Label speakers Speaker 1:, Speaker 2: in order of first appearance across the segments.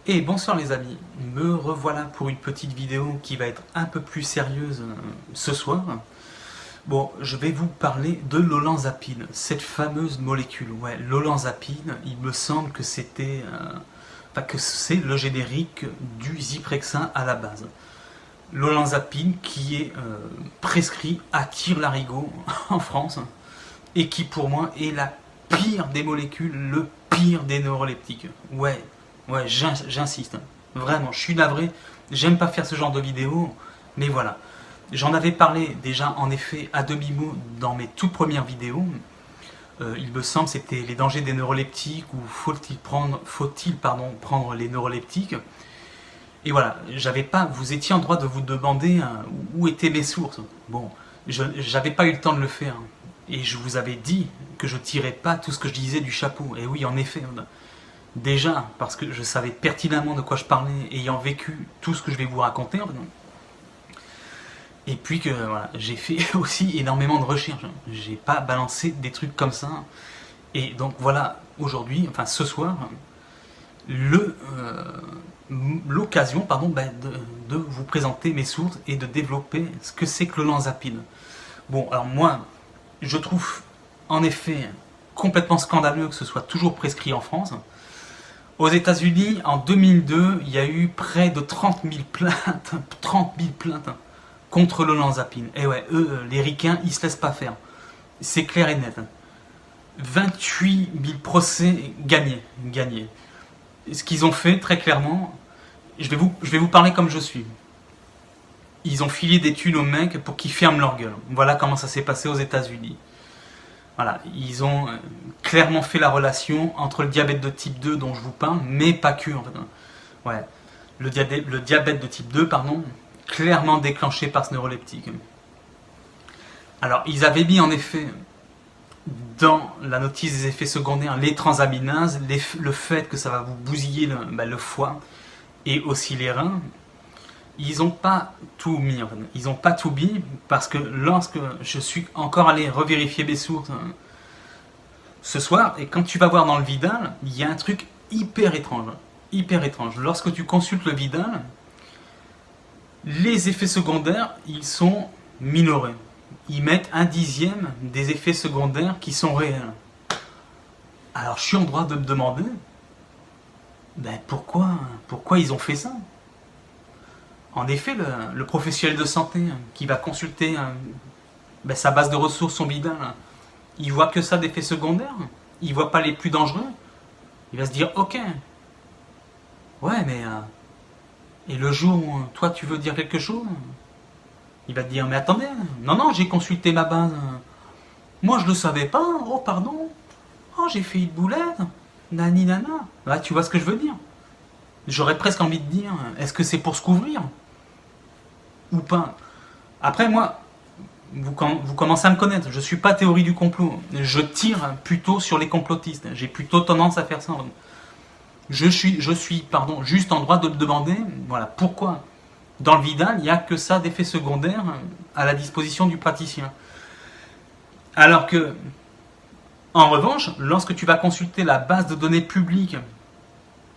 Speaker 1: Et bonsoir les amis, me revoilà pour une petite vidéo qui va être un peu plus sérieuse ce soir. Bon, je vais vous parler de l'olanzapine, cette fameuse molécule. Ouais, l'olanzapine, il me semble que c'était, que c'est le générique du Zyprexa à la base. L'olanzapine qui est prescrit à tire-larigot en France et qui pour moi est la pire des molécules, le pire des neuroleptiques. Ouais, j'insiste. Vraiment, je suis navré. J'aime pas faire ce genre de vidéo, mais voilà. J'en avais parlé déjà en effet à demi-mot dans mes toutes premières vidéos. Il me semble que c'était les dangers des neuroleptiques ou faut-il prendre les neuroleptiques. Et voilà, vous étiez en droit de vous demander où étaient mes sources. Bon, j'avais pas eu le temps de le faire. Et je vous avais dit que je tirais pas tout ce que je disais du chapeau. Et oui, en effet, déjà parce que je savais pertinemment de quoi je parlais, ayant vécu tout ce que je vais vous raconter. Et puis que voilà, j'ai fait aussi énormément de recherches. J'ai pas balancé des trucs comme ça. Et donc voilà, aujourd'hui, enfin ce soir, l'occasion de vous présenter mes sources et de développer ce que c'est que l'olanzapine. Bon, alors moi, je trouve en effet complètement scandaleux que ce soit toujours prescrit en France. Aux États-Unis, en 2002, il y a eu près de 30 000 plaintes contre l'olanzapine. Et ouais, eux, les ricains, ils se laissent pas faire. C'est clair et net. 28 000 procès gagnés. Ce qu'ils ont fait, très clairement, je vais vous parler comme je suis. Ils ont filé des thunes aux mecs pour qu'ils ferment leur gueule. Voilà comment ça s'est passé aux États-Unis. Voilà, ils ont clairement fait la relation entre le diabète de type 2 dont je vous parle, mais pas que en fait. Ouais, le diabète de type 2, clairement déclenché par ce neuroleptique. Alors, ils avaient mis en effet dans la notice des effets secondaires les transaminases, le fait que ça va vous bousiller le foie et aussi les reins. Ils n'ont pas tout mis, en fait. Ils n'ont pas tout mis parce que lorsque je suis encore allé revérifier mes sources ce soir, et quand tu vas voir dans le Vidal, il y a un truc hyper étrange. Lorsque tu consultes le Vidal, les effets secondaires, ils sont minorés. Ils mettent 1/10 des effets secondaires qui sont réels. Alors je suis en droit de me demander pourquoi ils ont fait ça. En effet, le professionnel de santé qui va consulter sa base de ressources, son Vidal, il voit que ça d'effets secondaires, il voit pas les plus dangereux. Il va se dire ok, ouais mais et le jour où toi tu veux dire quelque chose, il va te dire mais attendez, non j'ai consulté ma base, moi je le savais pas, oh pardon, oh j'ai fait une boulette, nani nana. Ouais, tu vois ce que je veux dire. J'aurais presque envie de dire, est-ce que c'est pour se couvrir ou pas? Après moi, vous commencez à me connaître, je suis pas théorie du complot, je tire plutôt sur les complotistes, j'ai plutôt tendance à faire ça. Je suis juste en droit de me demander, voilà, pourquoi dans le Vidal il n'y a que ça d'effets secondaires à la disposition du praticien. Alors que, en revanche, lorsque tu vas consulter la base de données publique,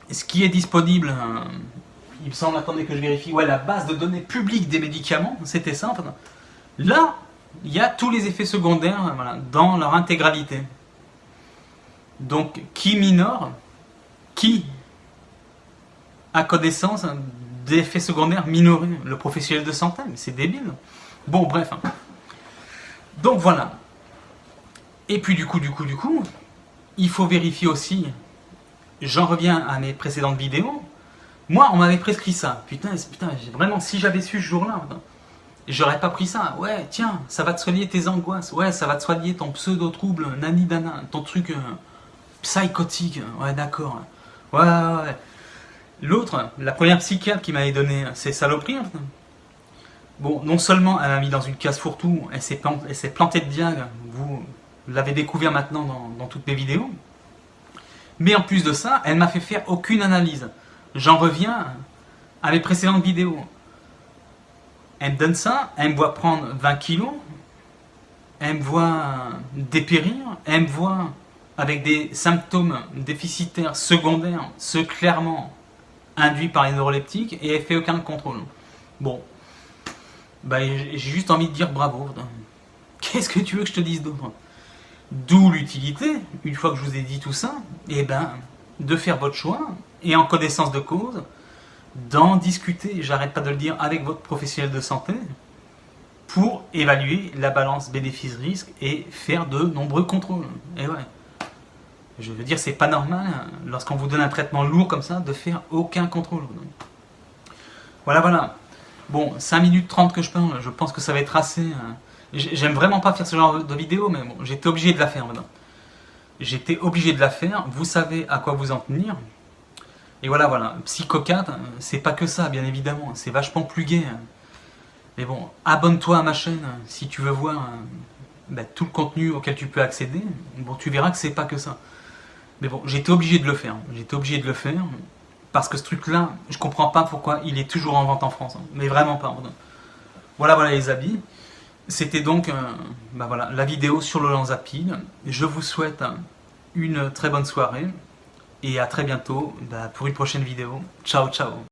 Speaker 1: ce qui est disponible, il me semble, attendez que je vérifie, ouais, la base de données publique des médicaments, c'était ça, enfin, là, il y a tous les effets secondaires dans leur intégralité. Donc, qui minore, qui a connaissance d'effets secondaires minorés? Le professionnel de santé, mais c'est débile. Bon, bref. Donc voilà. Et puis du coup, il faut vérifier aussi, j'en reviens à mes précédentes vidéos, moi on m'avait prescrit ça. Putain, vraiment, si j'avais su ce jour-là, j'aurais pas pris ça. Ouais, tiens, ça va te soigner tes angoisses. Ouais, ça va te soigner ton pseudo-trouble, nani-dana, ton truc psychotique. Ouais, d'accord. Ouais. L'autre, la première psychiatre qui m'avait donné ces saloperies, bon, non seulement elle m'a mis dans une case fourre-tout, elle s'est plantée de diag, vous l'avez découvert maintenant dans toutes mes vidéos, mais en plus de ça, elle m'a fait faire aucune analyse. J'en reviens à mes précédentes vidéos. Elle me donne ça, elle me voit prendre 20 kilos, elle me voit dépérir, elle me voit avec des symptômes déficitaires secondaires, ceux clairement induit par les neuroleptiques et elle fait aucun contrôle. Bon, bah, j'ai juste envie de dire bravo. Qu'est-ce que tu veux que je te dise d'autre? D'où l'utilité, une fois que je vous ai dit tout ça, et ben, de faire votre choix et en connaissance de cause, d'en discuter, j'arrête pas de le dire, avec votre professionnel de santé pour évaluer la balance bénéfice-risque et faire de nombreux contrôles. Et ouais. Je veux dire, c'est pas normal, lorsqu'on vous donne un traitement lourd comme ça, de faire aucun contrôle. Voilà, voilà. Bon, 5 minutes 30 que je parle, je pense que ça va être assez. J'aime vraiment pas faire ce genre de vidéo, mais bon, j'étais obligé de la faire maintenant. J'étais obligé de la faire, vous savez à quoi vous en tenir. Et voilà, voilà. Psycho4, c'est pas que ça, bien évidemment, c'est vachement plus gai. Mais bon, abonne-toi à ma chaîne si tu veux voir tout le contenu auquel tu peux accéder. Bon, tu verras que c'est pas que ça. Mais bon, j'étais obligé de le faire. J'étais obligé de le faire parce que ce truc-là, je comprends pas pourquoi il est toujours en vente en France. Mais vraiment pas. Voilà, voilà les habits. C'était donc voilà, la vidéo sur l'olanzapine. Je vous souhaite une très bonne soirée et à très bientôt pour une prochaine vidéo. Ciao, ciao.